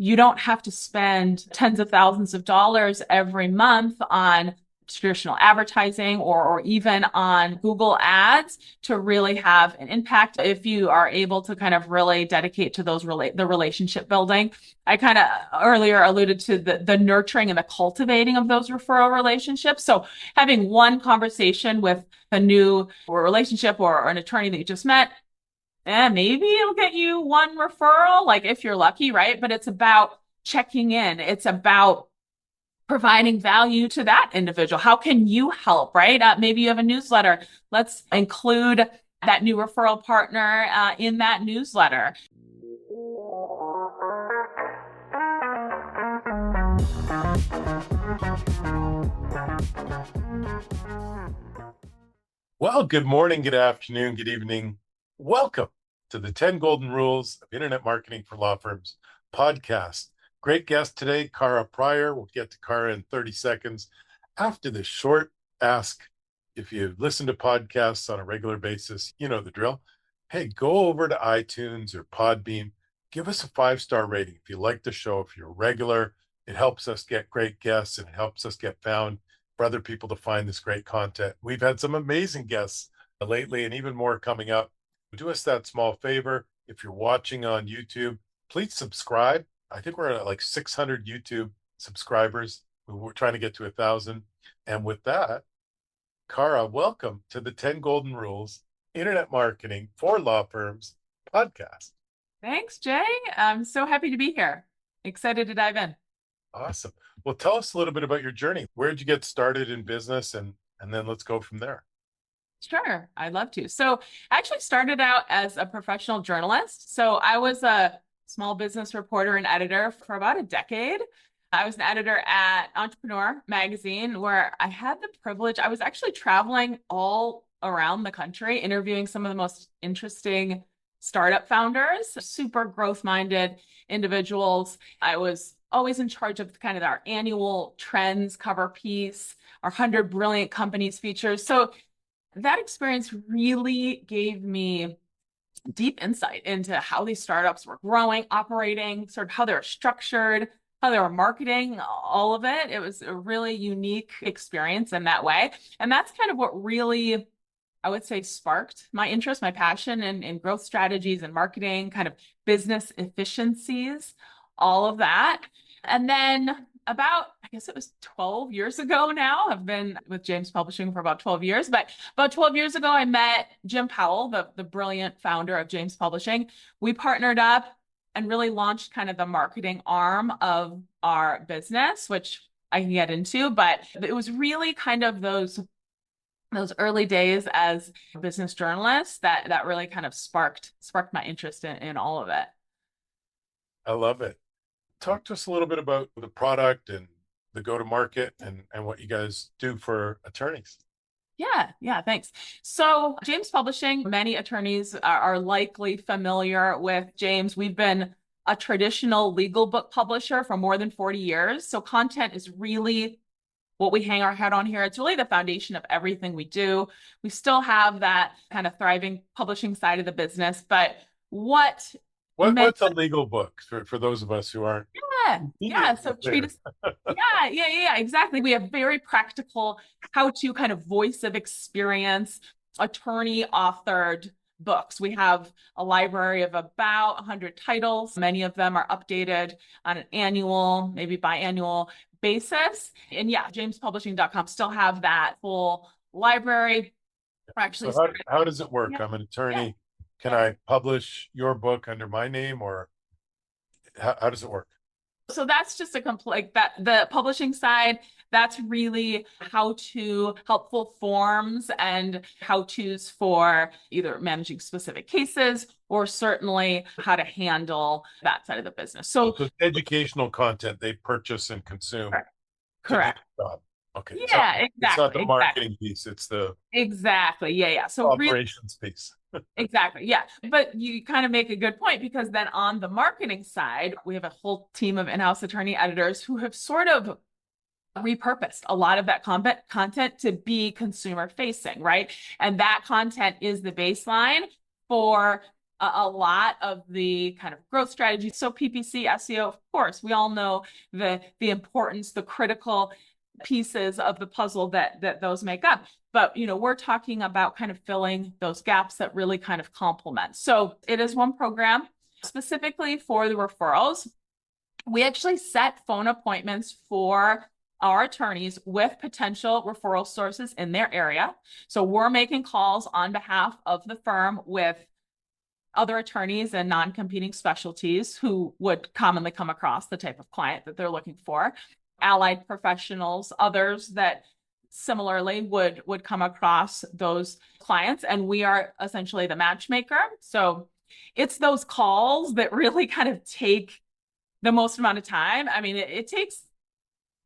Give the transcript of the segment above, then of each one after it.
you don't have to spend tens of thousands of dollars every month on traditional advertising or even on Google ads to really have an impact if you are able to kind of really dedicate to the relationship building. I kind of earlier alluded to the nurturing and the cultivating of those referral relationships. So having one conversation with a new relationship or an attorney that you just met, maybe it'll get you one referral, like if you're lucky, right? But it's about checking in. It's about providing value to that individual. How can you help, right? Maybe you have a newsletter. Let's include that new referral partner in that newsletter. Well, good morning, good afternoon, good evening. Welcome to the 10 Golden Rules of Internet Marketing for Law Firms podcast. Great guest today, Cara Pryor. We'll get to Cara in 30 seconds after this short ask. If you listen to podcasts on a regular basis, you know the drill. Hey, go over to iTunes or Podbean. Give us a 5-star rating. If you like the show, if you're a regular, it helps us get great guests and it helps us get found for other people to find this great content. We've had some amazing guests lately and even more coming up. Do us that small favor. If you're watching on YouTube, please subscribe. I think we're at like 600 YouTube subscribers. We're trying to get to 1,000. And with that, Cara, welcome to the 10 Golden Rules Internet Marketing for Law Firms podcast. Thanks, Jay. I'm so happy to be here. Excited to dive in. Awesome. Well, tell us a little bit about your journey. Where did you get started in business? And then let's go from there. Sure, I'd love to. So I actually started out as a professional journalist. So I was a small business reporter and editor for about a decade. I was an editor at Entrepreneur magazine where I had the privilege, I was actually traveling all around the country, interviewing some of the most interesting startup founders, super growth-minded individuals. I was always in charge of kind of our annual trends cover piece, our 100 Brilliant Companies features. So that experience really gave me deep insight into how these startups were growing, operating, sort of how they were structured, how they were marketing, all of it. It was a really unique experience in that way. And that's kind of what really, I would say, sparked my interest, my passion in growth strategies and marketing, kind of business efficiencies, all of that. And then about, I guess it was 12 years ago now. I've been with James Publishing for about 12 years, but about 12 years ago, I met Jim Powell, the brilliant founder of James Publishing. We partnered up and really launched kind of the marketing arm of our business, which I can get into, but it was really kind of those early days as a business journalist that really kind of sparked my interest in all of it. I love it. Talk to us a little bit about the product and the go-to-market and what you guys do for attorneys. Yeah, thanks. So James Publishing, many attorneys are likely familiar with James. We've been a traditional legal book publisher for more than 40 years. So content is really what we hang our hat on here. It's really the foundation of everything we do. We still have that kind of thriving publishing side of the business, but What's a legal book for those of us who aren't yeah. So clear? treatise. Yeah, exactly. We have very practical how-to kind of voice of experience, attorney authored books. We have a library of about 100 titles. Many of them are updated on an annual, maybe biannual basis. And yeah, jamespublishing.com still have that full library. We're actually So how does it work? yeah, I'm an attorney. yeah. Can I publish your book under my name, or how does it work? So that's just a complete that the publishing side, that's really how to helpful forms and how to's for either managing specific cases or certainly how to handle that side of the business. So So it's educational content they purchase and consume correct. to do Correct. the job. Okay. Yeah, It's not the exactly. marketing piece, it's the Exactly. Yeah. So really operations piece. exactly. Yeah. But you kind of make a good point because then on the marketing side, we have a whole team of in-house attorney editors who have sort of repurposed a lot of that content to be consumer facing, right? And that content is the baseline for a lot of the kind of growth strategies. So PPC, SEO, of course, we all know the importance, the critical pieces of the puzzle that those make up. But, we're talking about kind of filling those gaps that really kind of complement. So it is one program specifically for the referrals. We actually set phone appointments for our attorneys with potential referral sources in their area. So we're making calls on behalf of the firm with other attorneys and non-competing specialties who would commonly come across the type of client that they're looking for, allied professionals, others that similarly would come across those clients. And we are essentially the matchmaker. So it's those calls that really kind of take the most amount of time. I mean, it takes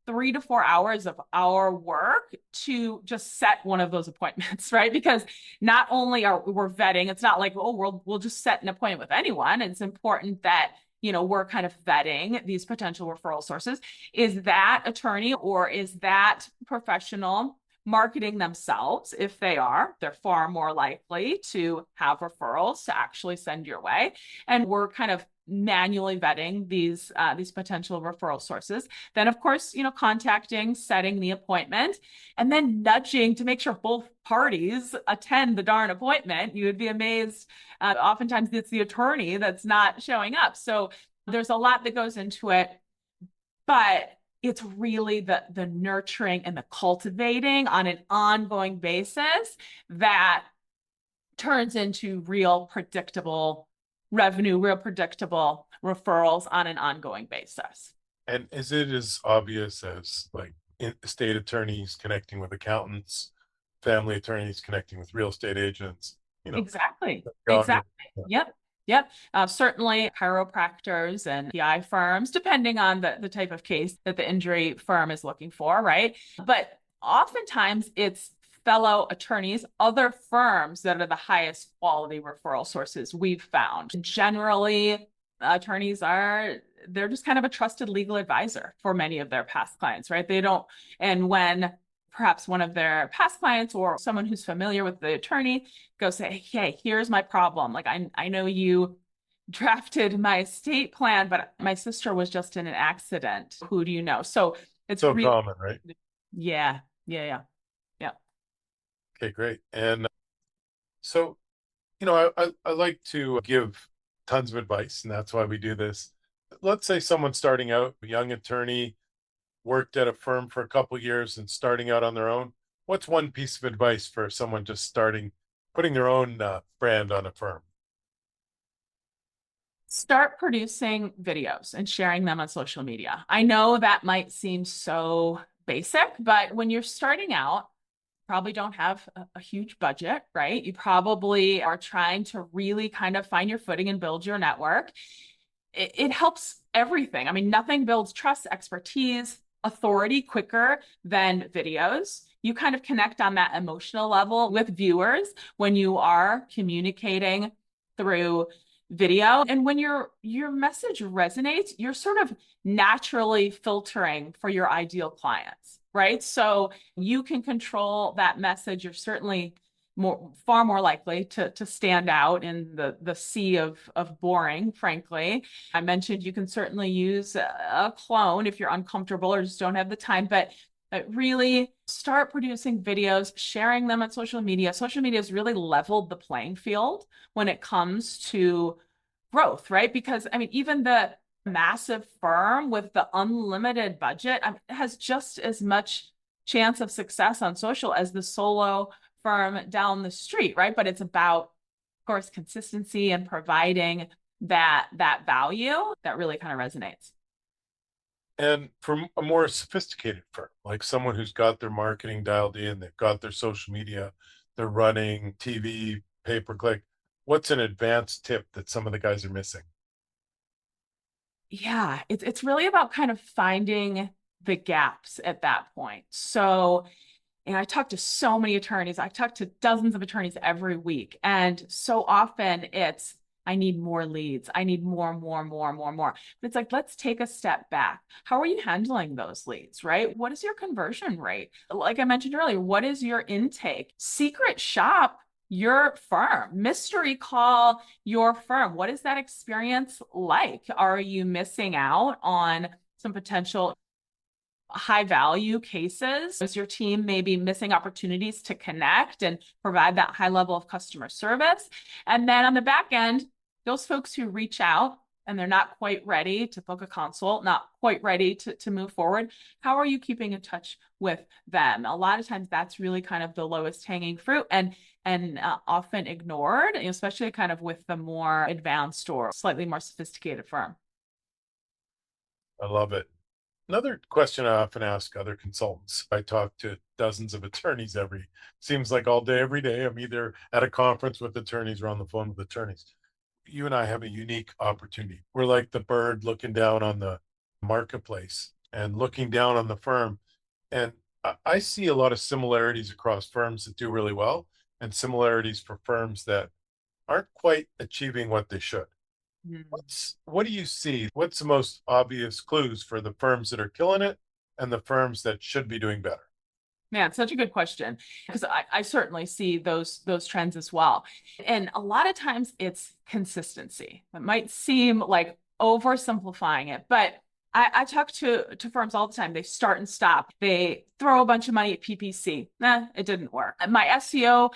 3 to 4 hours of our work to just set one of those appointments, right? Because not only are we're vetting, it's not like, oh, we'll just set an appointment with anyone. It's important that, we're kind of vetting these potential referral sources. Is that attorney or is that professional marketing themselves? If they are, they're far more likely to have referrals to actually send your way. And we're kind of manually vetting these potential referral sources. Then, of course, contacting, setting the appointment, and then nudging to make sure both parties attend the darn appointment. You would be amazed. Oftentimes, it's the attorney that's not showing up. So there's a lot that goes into it, but it's really the nurturing and the cultivating on an ongoing basis that turns into real predictable revenue, real predictable referrals on an ongoing basis. And is it as obvious as like estate attorneys connecting with accountants, family attorneys connecting with real estate agents? Exactly. Yeah. Yep. Certainly chiropractors and PI firms, depending on the type of case that the injury firm is looking for, right? But oftentimes it's fellow attorneys, other firms that are the highest quality referral sources we've found. Generally, attorneys they're just kind of a trusted legal advisor for many of their past clients, right? And when perhaps one of their past clients or someone who's familiar with the attorney goes say, hey, here's my problem. Like, I know you drafted my estate plan, but my sister was just in an accident. Who do you know? So it's so common, right? Yeah. Okay, great. And so, I like to give tons of advice, and that's why we do this. Let's say someone's starting out, a young attorney, worked at a firm for a couple of years and starting out on their own. What's one piece of advice for someone just starting, putting their own brand on a firm? Start producing videos and sharing them on social media. I know that might seem so basic, but when you're starting out, probably don't have a huge budget, right? You probably are trying to really kind of find your footing and build your network. It helps everything. I mean, nothing builds trust, expertise, authority quicker than videos. You kind of connect on that emotional level with viewers when you are communicating through video. And when your message resonates, you're sort of naturally filtering for your ideal clients, right? So you can control that message. You're certainly far more likely to stand out in the sea of boring, frankly. I mentioned you can certainly use a clone if you're uncomfortable or just don't have the time, but really start producing videos, sharing them on social media. Social media has really leveled the playing field when it comes to growth, right? Because I mean, even the massive firm with the unlimited budget has just as much chance of success on social as the solo firm down the street, right? But it's about, of course, consistency and providing that value that really kind of resonates. And for a more sophisticated firm, like someone who's got their marketing dialed in, they've got their social media, they're running TV, pay-per-click, what's an advanced tip that some of the guys are missing? Yeah, it's really about kind of finding the gaps at that point. So, I talk to so many attorneys. I talk to dozens of attorneys every week. And so often it's, I need more leads. I need more. But it's like, let's take a step back. How are you handling those leads, right? What is your conversion rate? Like I mentioned earlier, what is your intake? Secret shop your firm, mystery call your firm. What is that experience like? Are you missing out on some potential high value cases? Is your team maybe missing opportunities to connect and provide that high level of customer service? And then on the back end, those folks who reach out and they're not quite ready to book a consult, not quite ready to move forward, how are you keeping in touch with them? A lot of times that's really kind of the lowest hanging fruit and often ignored, especially kind of with the more advanced or slightly more sophisticated firm. I love it. Another question I often ask other consultants. I talk to dozens of attorneys seems like all day, every day. I'm either at a conference with attorneys or on the phone with attorneys. You and I have a unique opportunity. We're like the bird looking down on the marketplace and looking down on the firm. And I see a lot of similarities across firms that do really well and similarities for firms that aren't quite achieving what they should. What do you see? What's the most obvious clues for the firms that are killing it and the firms that should be doing better? Man, such a good question because I certainly see those trends as well. And a lot of times it's consistency. It might seem like oversimplifying it, but I talk to firms all the time. They start and stop. They throw a bunch of money at PPC. Nah, it didn't work. My SEO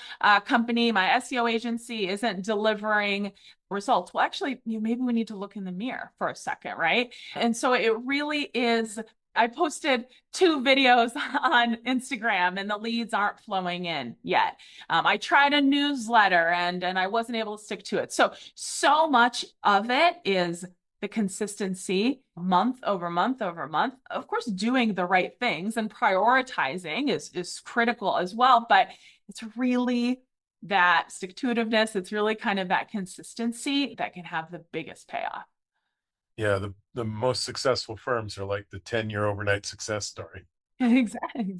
company, my SEO agency isn't delivering results. Well, actually, maybe we need to look in the mirror for a second, right? And so it really is. I posted 2 videos on Instagram and the leads aren't flowing in yet. I tried a newsletter and I wasn't able to stick to it. So much of it is the consistency month over month over month. Of course, doing the right things and prioritizing is critical as well, but it's really that stick-to-itiveness. It's really kind of that consistency that can have the biggest payoff. Yeah, the most successful firms are like the 10-year overnight success story. Exactly.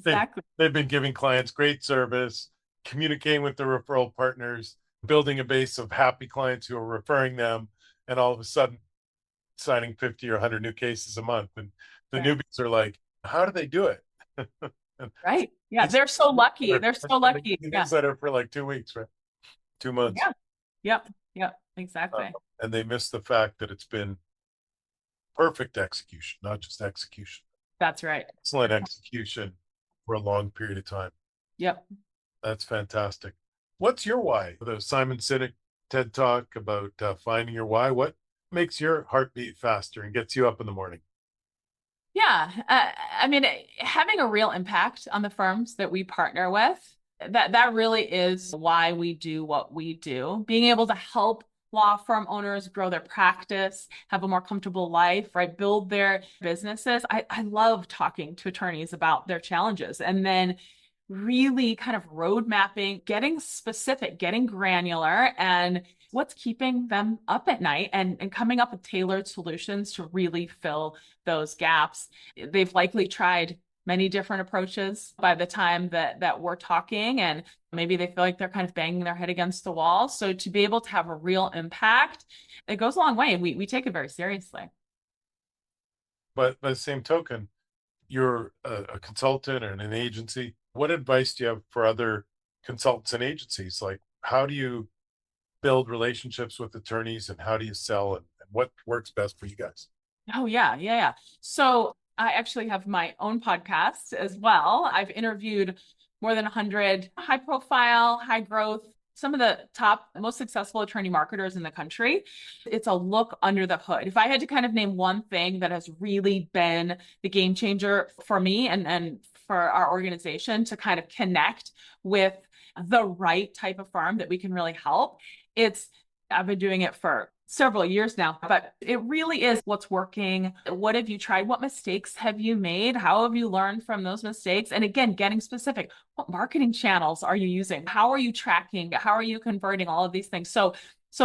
They've been giving clients great service, communicating with their referral partners, building a base of happy clients who are referring them, and all of a sudden signing 50 or 100 new cases a month. And the Right. newbies are like, how do they do it? Right. Yeah. They're so lucky. They're so lucky. Yeah. Newsletter for like 2 weeks, right? 2 months. Yeah. Yep. Yep. Exactly. And they miss the fact that it's been perfect execution, not just execution. That's right. Excellent execution for a long period of time. Yep. That's fantastic. What's your why? The Simon Sinek TED Talk about finding your why. What makes your heart beat faster and gets you up in the morning? Yeah. I mean, having a real impact on the firms that we partner with, that really is why we do what we do. Being able to help law firm owners grow their practice, have a more comfortable life, right? Build their businesses. I love talking to attorneys about their challenges and then really kind of road mapping, getting specific, getting granular, and what's keeping them up at night and coming up with tailored solutions to really fill those gaps. They've likely tried many different approaches by the time that we're talking, and maybe they feel like they're kind of banging their head against the wall. So to be able to have a real impact, it goes a long way, and we take it very seriously. But by the same token, you're a consultant or in an agency. What advice do you have for other consultants and agencies? Like, how do you build relationships with attorneys and how do you sell and what works best for you guys? Oh, yeah, yeah, yeah. So I actually have my own podcast as well. I've interviewed more than 100 high profile, high growth, some of the top, most successful attorney marketers in the country. It's a look under the hood. If I had to kind of name one thing that has really been the game changer for me and for our organization to kind of connect with the right type of firm that we can really help, I've been doing it for several years now, but it really is what's working. What have you tried? What mistakes have you made? How have you learned from those mistakes? And again, getting specific. What marketing channels are you using? How are you tracking? How are you converting all of these things? So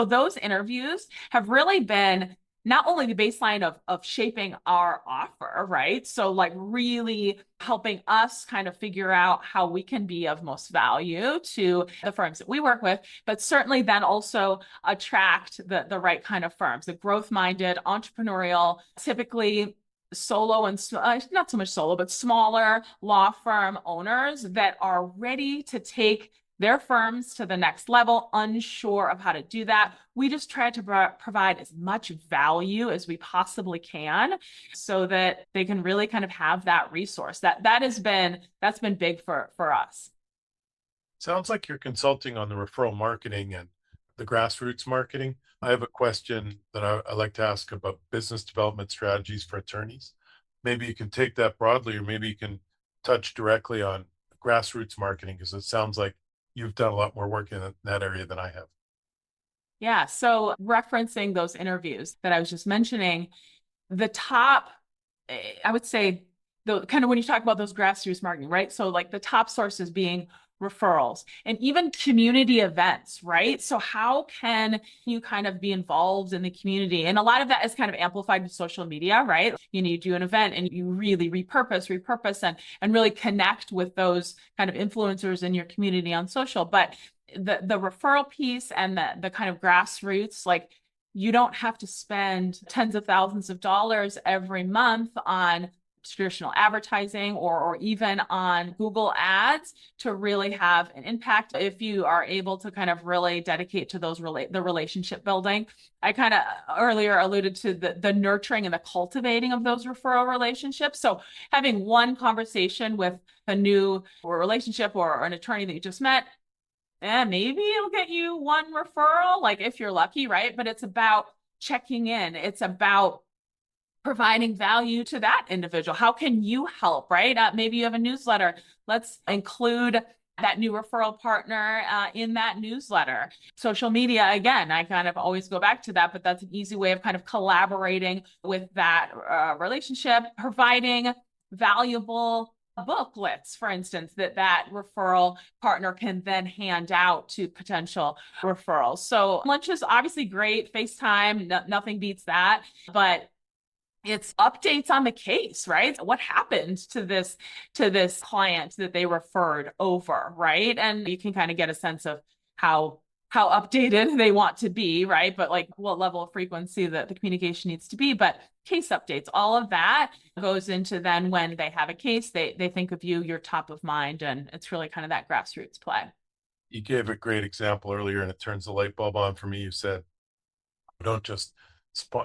those interviews have really been not only the baseline of shaping our offer, right? So like really helping us kind of figure out how we can be of most value to the firms that we work with, but certainly then also attract the right kind of firms, the growth-minded, entrepreneurial, typically solo and not so much solo, but smaller law firm owners that are ready to take their firms to the next level, unsure of how to do that. We just try to provide as much value as we possibly can so that they can really kind of have that resource. That's been big for us. Sounds like you're consulting on the referral marketing and the grassroots marketing. I have a question that I like to ask about business development strategies for attorneys. Maybe you can take that broadly, or maybe you can touch directly on grassroots marketing, because it sounds like you've done a lot more work in that area than I have. Yeah. So referencing those interviews that I was just mentioning, the top, I would say, the kind of when you talk about those grassroots marketing, right? So like the top sources being referrals and even community events, right? So how can you kind of be involved in the community? And a lot of that is kind of amplified with social media, right? You do an event and you really repurpose and really connect with those kind of influencers in your community on social. But the referral piece and the kind of grassroots, like you don't have to spend tens of thousands of dollars every month on traditional advertising or even on Google ads to really have an impact if you are able to kind of really dedicate to the relationship building. I kind of earlier alluded to the nurturing and the cultivating of those referral relationships. So having one conversation with a new relationship or an attorney that you just met, maybe it'll get you one referral, like if you're lucky, right? But it's about checking in. It's about providing value to that individual. How can you help, right? Maybe you have a newsletter. Let's include that new referral partner in that newsletter. Social media, again, I kind of always go back to that, but that's an easy way of kind of collaborating with that relationship, providing valuable booklets, for instance, that referral partner can then hand out to potential referrals. So lunch is obviously great. FaceTime, nothing beats that. But it's updates on the case, right? What happened to this client that they referred over, right? And you can kind of get a sense of how updated they want to be, right? But like what level of frequency that the communication needs to be. But case updates, all of that goes into then when they have a case, they think of you, you're top of mind, and it's really kind of that grassroots play. You gave a great example earlier, and it turns the light bulb on for me. You said, don't just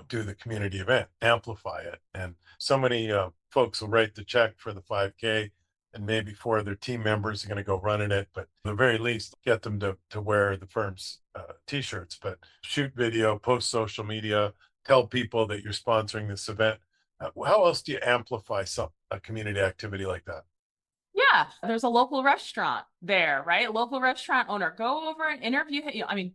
do the community event, amplify it. And so many folks will write the check for the 5K, and maybe 4 of their team members are going to go running it, but at the very least get them to wear the firm's t-shirts, but shoot video, post social media, tell people that you're sponsoring this event. How else do you amplify a community activity like that? Yeah, there's a local restaurant there, right? Local restaurant owner, go over and interview. I mean,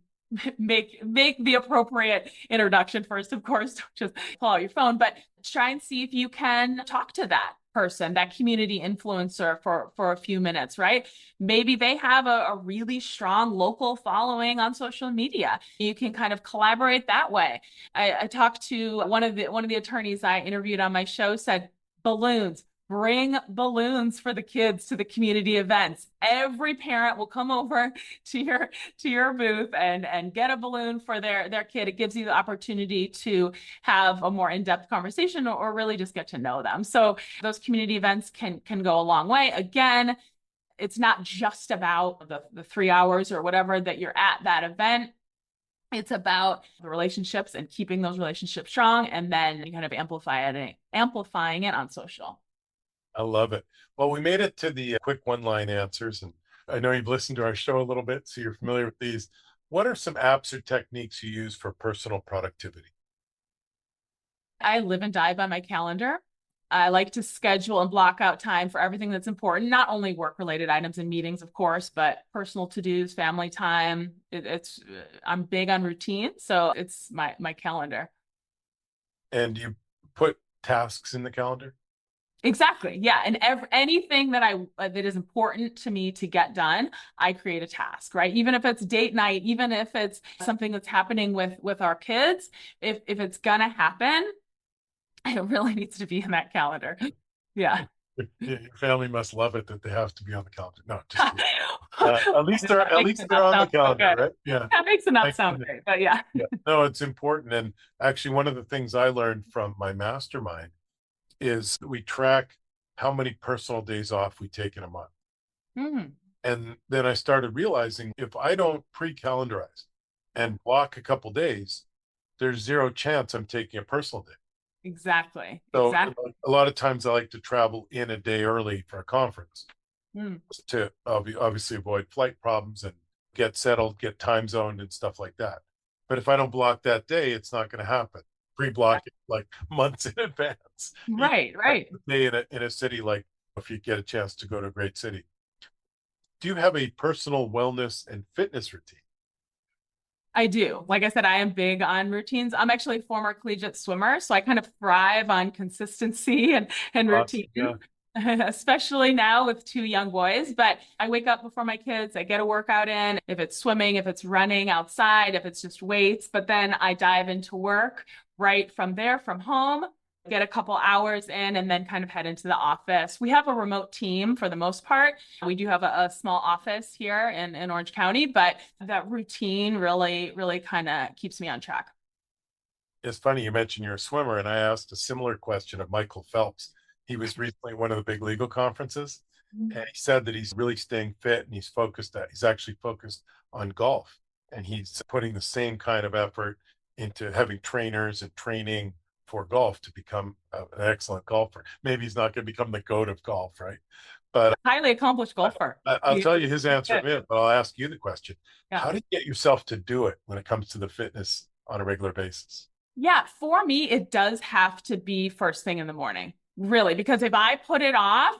make the appropriate introduction first, of course. Don't just pull out your phone, but try and see if you can talk to that person, that community influencer for a few minutes, right? Maybe they have a really strong local following on social media. You can kind of collaborate that way. I talked to one of the attorneys I interviewed on my show, said balloons. Bring balloons for the kids to the community events. Every parent will come over to your booth and get a balloon for their kid. It gives you the opportunity to have a more in-depth conversation or really just get to know them. So those community events can go a long way. Again, it's not just about the 3 hours or whatever that you're at that event. It's about the relationships and keeping those relationships strong, and then you kind of amplifying it on social. I love it. Well, we made it to the quick one-line answers, and I know you've listened to our show a little bit, so you're familiar with these. What are some apps or techniques you use for personal productivity? I live and die by my calendar. I like to schedule and block out time for everything that's important, not only work-related items and meetings, of course, but personal to-dos, family time. I'm big on routine, so it's my calendar. And you put tasks in the calendar? Exactly. Yeah. And anything that is important to me to get done, I create a task, right? Even if it's date night, even if it's something that's happening with our kids, if it's gonna happen, it really needs to be in that calendar. Yeah. Your family must love it that they have to be on the calendar. No, just kidding. At least they're on the calendar, right? Yeah. That makes it not sound great, but yeah. Yeah. No, it's important. And actually, one of the things I learned from my mastermind is we track how many personal days off we take in a month. Mm. And then I started realizing if I don't pre-calendarize and block a couple days, there's zero chance I'm taking a personal day. Exactly. So Exactly. a lot of times I like to travel in a day early for a conference Mm. to obviously avoid flight problems and get settled, get time zoned and stuff like that. But if I don't block that day, it's not going to happen. Pre-block it like months in advance. You Right, have right. a day in a city, like if you get a chance to go to a great city. Do you have a personal wellness and fitness routine? I do. Like I said, I am big on routines. I'm actually a former collegiate swimmer, so I kind of thrive on consistency and routine, Awesome. Yeah. especially now with two young boys. But I wake up before my kids, I get a workout in, if it's swimming, if it's running outside, if it's just weights, but then I dive into work right from there, from home, get a couple hours in, and then kind of head into the office. We have a remote team for the most part. We do have a small office here in Orange County, but that routine really kind of keeps me on track. It's funny you mentioned you're a swimmer, and I asked a similar question of Michael Phelps. He was recently at one of the big legal conferences, and he said that he's really staying fit and he's actually focused on golf, and he's putting the same kind of effort into having trainers and training for golf to become an excellent golfer. Maybe he's not going to become the goat of golf, right? But Highly accomplished golfer. I'll tell you his answer in a minute, but I'll ask you the question. Yeah. How do you get yourself to do it when it comes to the fitness on a regular basis? Yeah, for me, it does have to be first thing in the morning, really, because if I put it off,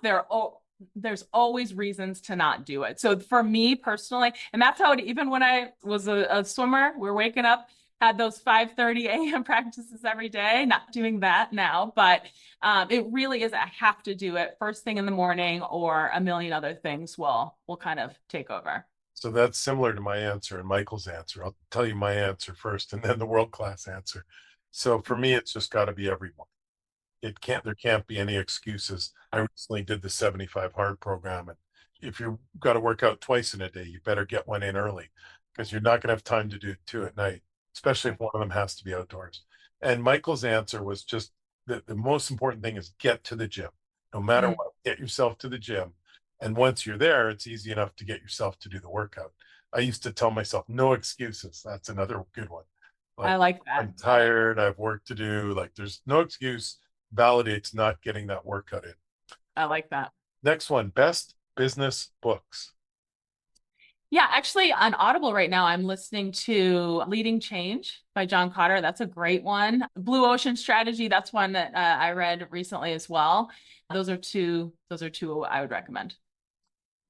there's always reasons to not do it. So for me personally, and that's how it, even when I was a swimmer, we're waking up, had those 5:30 a.m. practices every day, not doing that now, but it really is, I have to do it first thing in the morning or a million other things will kind of take over. So that's similar to my answer and Michael's answer. I'll tell you my answer first and then the world class answer. So for me, it's just got to be everyone. There can't be any excuses. I recently did the 75 hard program. And if you've got to work out twice in a day, you better get one in early because you're not going to have time to do two at night, especially if one of them has to be outdoors. And Michael's answer was just the most important thing is get to the gym. No matter Mm, what, get yourself to the gym. And once you're there, it's easy enough to get yourself to do the workout. I used to tell myself, no excuses. That's another good one. I Like, like that. I'm tired, I have work to do. Like, there's no excuse, validates not getting that workout in. I like that. Next one, best business books. Yeah, actually on Audible right now, I'm listening to Leading Change by John Cotter. That's a great one. Blue Ocean Strategy, that's one that I read recently as well. Those are two I would recommend.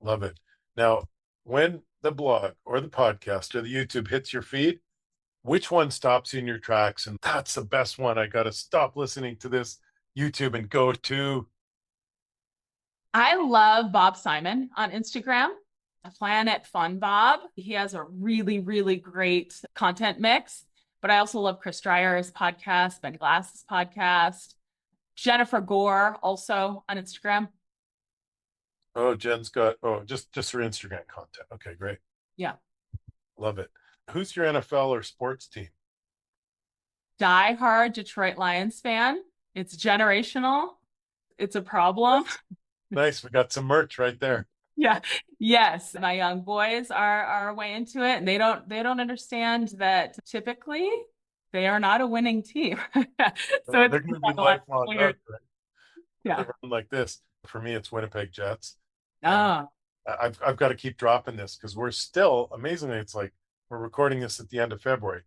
Love it. Now, when the blog or the podcast or the YouTube hits your feed, which one stops you in your tracks? And that's the best one. I got to stop listening to this YouTube and go to. I love Bob Simon on Instagram, Planet Fun Bob. He has a really great content mix. But I also love Chris Dreyer's podcast, Ben Glass's podcast, Jennifer Gore also on Instagram. Oh, Jen's got, oh, just her Instagram content. Okay, great. Yeah. Love it. Who's your NFL or sports team? Die-hard Detroit Lions fan. It's generational. It's a problem. Nice. We got some merch right there. Yeah. Yes. My young boys are way into it and they don't understand that typically they are not a winning team. So it's They're going to be a lot lifelong weird. Hugs, right? They Yeah. run like this. For me, it's Winnipeg Jets. And Oh, I've got to keep dropping this because we're still, amazingly, it's like we're recording this at the end of February.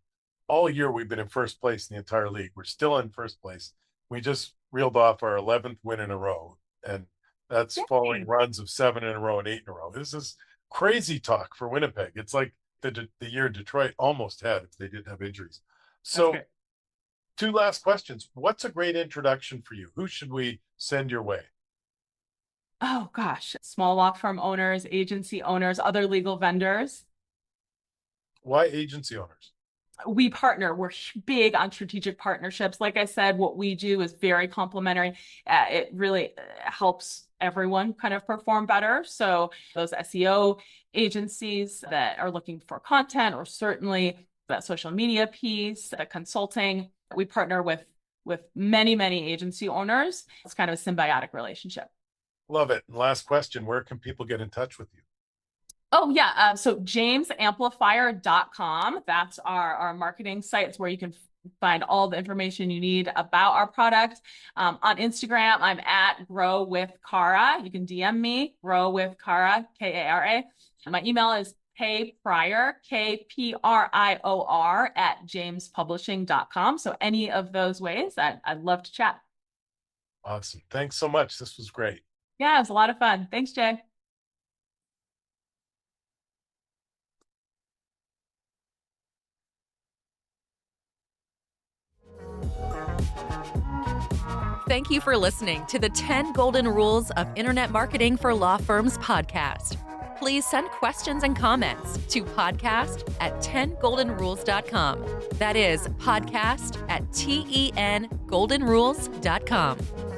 All year we've been in first place in the entire league. We're still in first place. We just reeled off our 11th win in a row. And that's following yay. runs of 7 in a row and 8 in a row. This is crazy talk for Winnipeg. It's like the year Detroit almost had if they didn't have injuries. That's So great. two last questions. What's a great introduction for you? Who should we send your way? Oh gosh, small law firm owners, agency owners, other legal vendors. Why agency owners? We partner. We're big on strategic partnerships. Like I said, what we do is very complementary. It really helps everyone kind of perform better. So those SEO agencies that are looking for content, or certainly that social media piece, the consulting, we partner with many agency owners. It's kind of a symbiotic relationship. Love it. And last question, where can people get in touch with you? Oh, yeah. So jamesamplifier.com. That's our marketing site. It's where you can find all the information you need about our product. On Instagram, I'm at Grow with Kara. You can DM me, Grow with Kara, Kara. My email is kprior, KPRIOR @jamespublishing.com. So any of those ways, I'd love to chat. Awesome. Thanks so much. This was great. Yeah, it was a lot of fun. Thanks, Jay. Thank you for listening to the 10 Golden Rules of Internet Marketing for Law Firms podcast. Please send questions and comments to podcast@10goldenrules.com. That is podcast@TENgoldenrules.com.